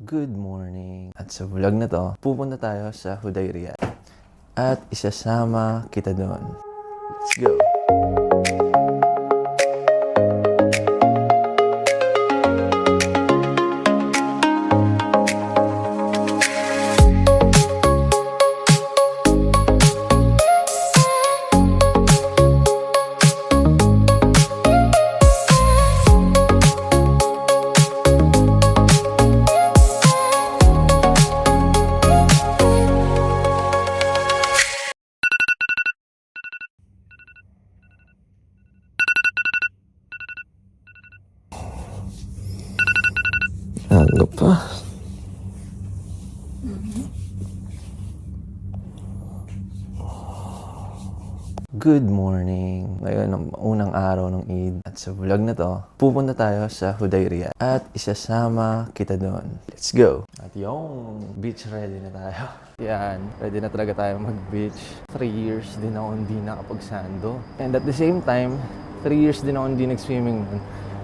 Good morning! At sa vlog na to, pupunta tayo sa Hudayriya at isasama kita doon. Let's go! Aga pa. Good morning! Ngayon ang unang araw ng Eid. At sa vlog na to, pupunta tayo sa Hudayriya at isasama kita doon. Let's go! At yung beach ready na tayo. Yan, ready na talaga tayo mag-beach. 3 years din ako hindi nakapagsando. And at the same time, 3 years din ako hindi nag-swimming nun.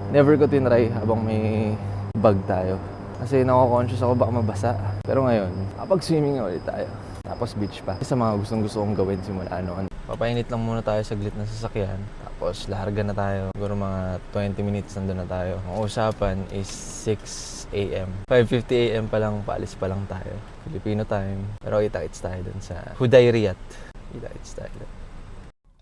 Never ko tinry habang may bag tayo. Kasi nako-conscious ako baka mabasa. Pero ngayon, kapag-swimming na ulit tayo. Tapos beach pa. Sa mga gustong-gusto kong gawin simula noon. Papainit lang muna tayo saglit na sasakyan. Tapos larga na tayo. Siguro mga 20 minutes nandun na tayo. Ang usapan is 6 a.m. 5:50 a.m. pa lang, paalis pa lang tayo. Filipino time. Pero kita-kits tayo dun sa Hudayriyat. Kita-kits tayo dun.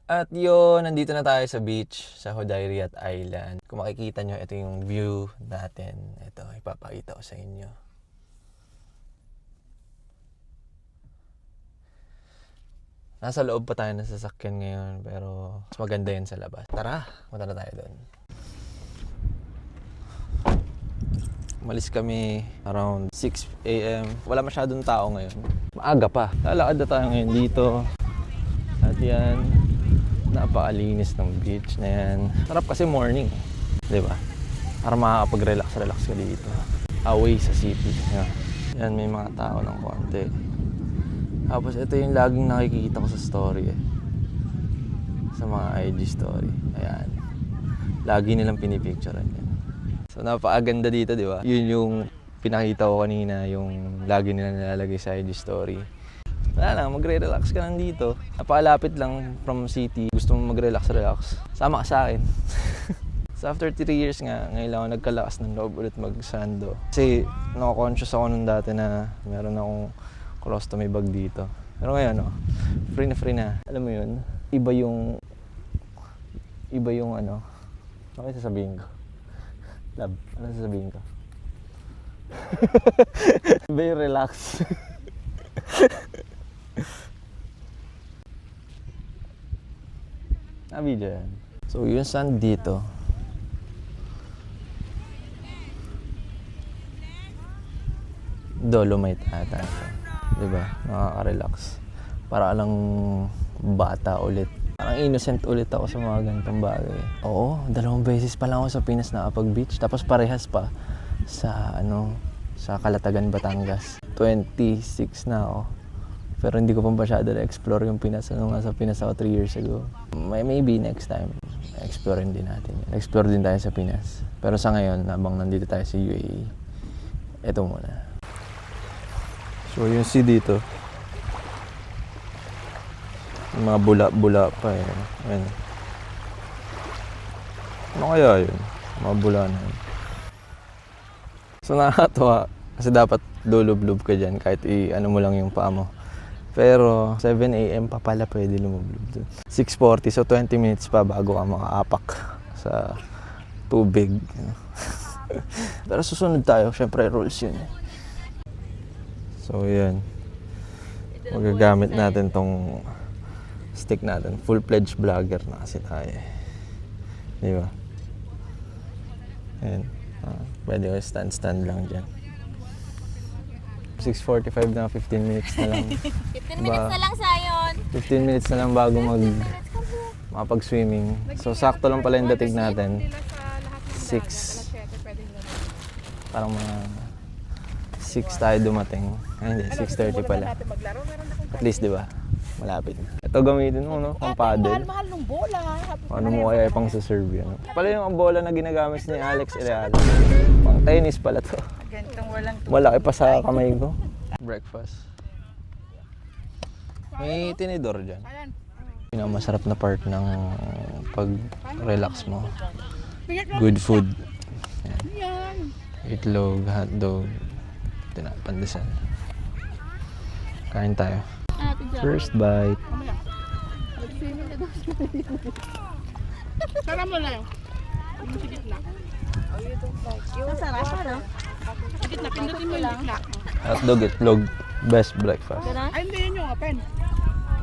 At yun, nandito na tayo sa beach, sa Hudayriyat Island. Kung makikita nyo, ito yung view natin. Ito, ipapakita ko sa inyo. Nasa loob pa tayo ng sasakyan ngayon, pero mas maganda yun sa labas. Tara, punta na tayo doon. Umalis kami around 6 a.m. Wala masyadong tao ngayon. Maaga pa. Lalakad na tayo ngayon dito. At yan, napakalinis ng beach na yan. Sarap kasi morning, di ba? Para makakapag-relax ka dito. Away sa city. Yan, may mga tao ng konti. Tapos ito yung laging nakikita ko sa story sa mga IG story. Ayan. Lagi nilang pinipicturean yan. So napakaganda dito, di ba? Yun yung pinakita ko kanina, yung lagi nilang nilalagay sa IG story. Wala lang, magre-relax ka lang dito. Napakalapit lang from city. Gusto mo mag-relax, sama ka sa akin. So after 3 years nga, ngayon lang ako nagkalakas ng loob ulit mag-sando. Kasi nako-conscious ako nung dati na meron akong colostomy bag dito. Pero ngayon, free na. Alam mo yun, iba yung ano, ano sasabihin ko? Love, ano sasabihin ko? Iba yung relax. Sabi dyan. So yung sand dito, Dolomite ata ito. Diba? Nakaka-relax. Para lang bata ulit. Parang innocent ulit ako sa mga ganitong bagay. Oo, 2 beses pa lang ako sa Pinas nakapag-beach. Tapos parehas pa sa sa Calatagan, Batangas. 26 na ako. Pero hindi ko pa masyado na-explore yung Pinas. Sa Pinas ako 3 years ago. Maybe next time, explore din natin. Explore din tayo sa Pinas. Pero sa ngayon, habang nandito tayo sa UAE, ito muna. So yung sea dito, yung mga bula-bula pa eh. Ayan. Ano kaya yun? Mga bula na yun. So nakakatawa kasi dapat lulublob ka dyan kahit ano mo lang yung paa mo. Pero 7 a.m. pa pala pwede lumublob dun. 6:40, so 20 minutes pa bago ka makaapak sa tubig. Pero susunod tayo, syempre rules yun eh. So yan, magagamit natin tong stick natin. Full-fledged vlogger na kasi tayo. Di ba? Ayan. Pwede ko stand lang dyan. 6:45 na, 15 minutes na lang. 15 minutes na lang, Sayon. 15 minutes na lang bago makapag-swimming. So sakto lang pala yung dating natin. 6. Parang mga 6 tayo dumating. Ay, hindi, 6:30 pala. At least, di ba? Malapit na. Ito gamitin mo, no? Pang paddle. Mahal ng bola. Ano mo kaya pang sa serve yan? Pala yung bola na ginagamit ni Alex Ireal. Pang tennis pala to. Itong walang Malaki pa sa kamay ko. Breakfast. May tinidor dyan. Ayan. Pinakamasarap na part ng pag-relax mo. Good food. Yan. Yan. Itlog, hotdog, pandesal. Kain tayo. First bite. Tara mo na yun. Yung sa gitna. Masarap, ano? Sa gitna, pindutin mo yung gitna. Hotdog, itlog. Best breakfast. Ganun? Ay, hindi yun yung open.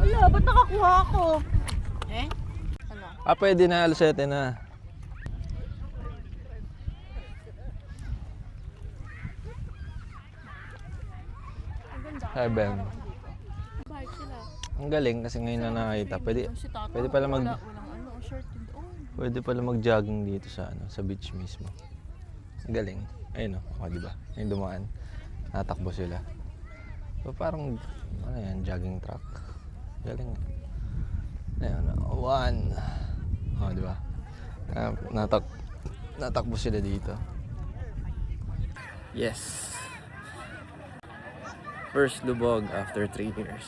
Wala, ba't nakakuha ako? Eh? Ano? Pwede na, alas 7 na. Heaven. Bike sila. Ang galing kasi ngayon na nakita. Pwede pala Walang ano, shirt and all. pwede pala mag-jogging dito sa beach mismo. Ang galing. Ayun oh, di ba? Yung dumaan. Natakbo sila. So, parang ano yan, jogging track. Galing. Ayun, one. Oh, di ba? Natakbo sila dito. Yes. First lubog after 3 years.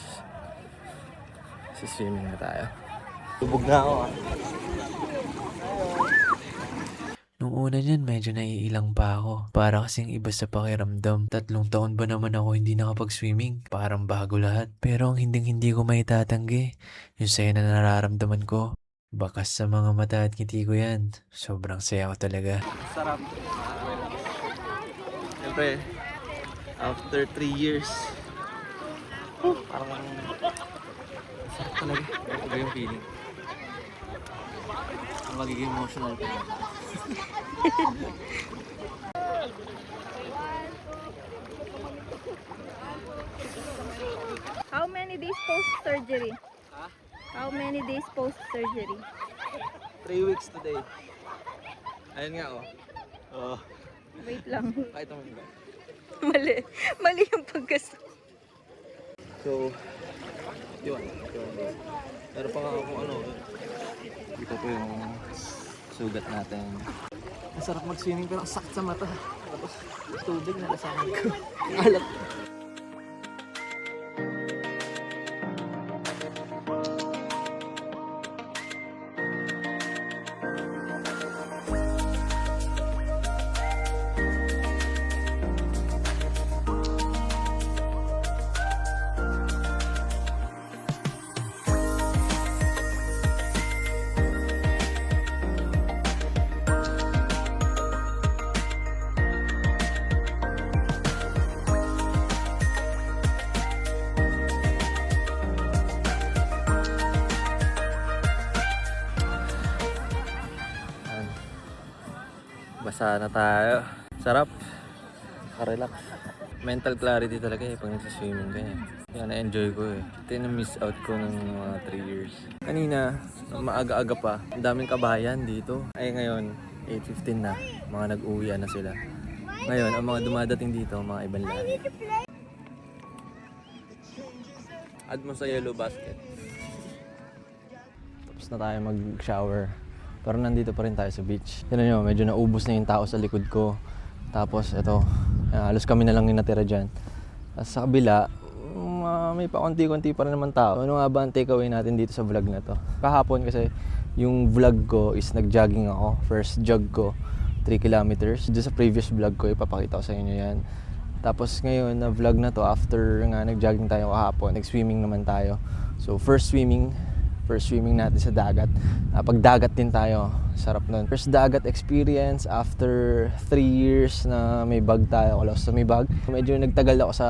Swimming na tayo. Lubog na ako ah. Nung una niyan, medyo naiilang pa ako. Para kasing iba sa pakiramdam. 3 taon ba naman ako hindi nakapag-swimming? Parang bago lahat. Pero ang hindi ko maitatanggi, yung saya na nararamdaman ko. Bakas sa mga mata at ngiti ko yan. Sobrang saya ko talaga. Sarap. Siyempre, after 3 years, parang sarap talaga. Iba yung feeling. Magiging emotional ka na. How many days post-surgery? How many days post-surgery? 3 weeks today. Ayun nga oh. Oh, Wait lang. kahit naman ba? Mali. Mali yung pagkasa. So, yun. Pero pa nga kung ano, dito po yung sugat natin. Masarap mag-swimming pero ang sakit sa mata. Tapos tubig na lasahan ko. Alat. Basa na tayo. Sarap. Relax. Mental clarity talaga pag nagsiswimming ka eh. Kaya na-enjoy ko eh. Ito yung miss out ko ng mga 3 years. Kanina, maaga-aga pa, ang daming kabayan dito. Ay ngayon, 8:15 na. Mga nag-uwian na sila. Ngayon, ang mga dumadating dito, mga ibang lahi. Add mo sa yellow basket. Tapos na tayo mag-shower. Pero nandito pa rin tayo sa beach. Tignan nyo, medyo naubos na yung tao sa likod ko. Tapos ito, halos kami na lang yung natira dyan. Tapos sa kabila, may pakunti-kunti pa rin naman tao. Ano nga ba ang takeaway natin dito sa vlog na to? Kahapon kasi yung vlog ko is nag-jogging ako. First jog ko, 3 kilometers. Doon sa previous vlog ko, ipapakita ko sa inyo yan. Tapos ngayon, na vlog na to, after nga nag-jogging tayo kahapon, nag-swimming naman tayo. So first swimming natin sa dagat. Pag dagat din tayo, sarap nun. First dagat experience after 3 years na may bag tayo, colostomy bag. Medyo nagtagal ako sa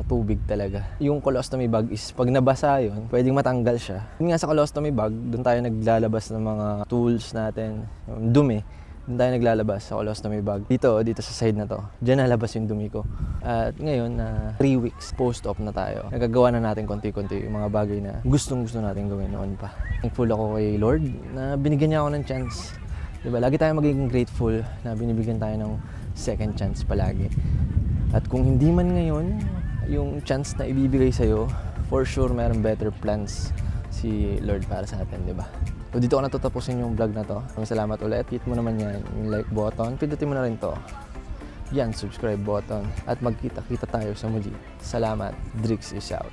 tubig talaga. Yung colostomy bag is pag nabasa yun, pwedeng matanggal siya. Yun nga sa colostomy bag, doon tayo naglalabas ng mga tools natin, yung dumi. Doon tayo naglalabas sa colostomy bag. Dito sa side na to. Diyan nalabas yung dumi ko. At ngayon, 3 weeks post-op na tayo. Nagagawa na natin konti-konti yung mga bagay na gustong-gusto natin gawin noon pa. Thankful ako kay Lord na binigyan niya ako ng chance. Diba? Lagi tayo magiging grateful na binibigyan tayo ng second chance palagi. At kung hindi man ngayon, yung chance na ibibigay sa'yo, for sure mayroong better plans si Lord para sa atin, diba? So dito ko natatapusin yung vlog na to. Maraming salamat ulit. Hit mo naman yan, yung like button. Pindutin mo na rin to. yan subscribe button at magkita-kita tayo sa muli. Salamat. Drix is out.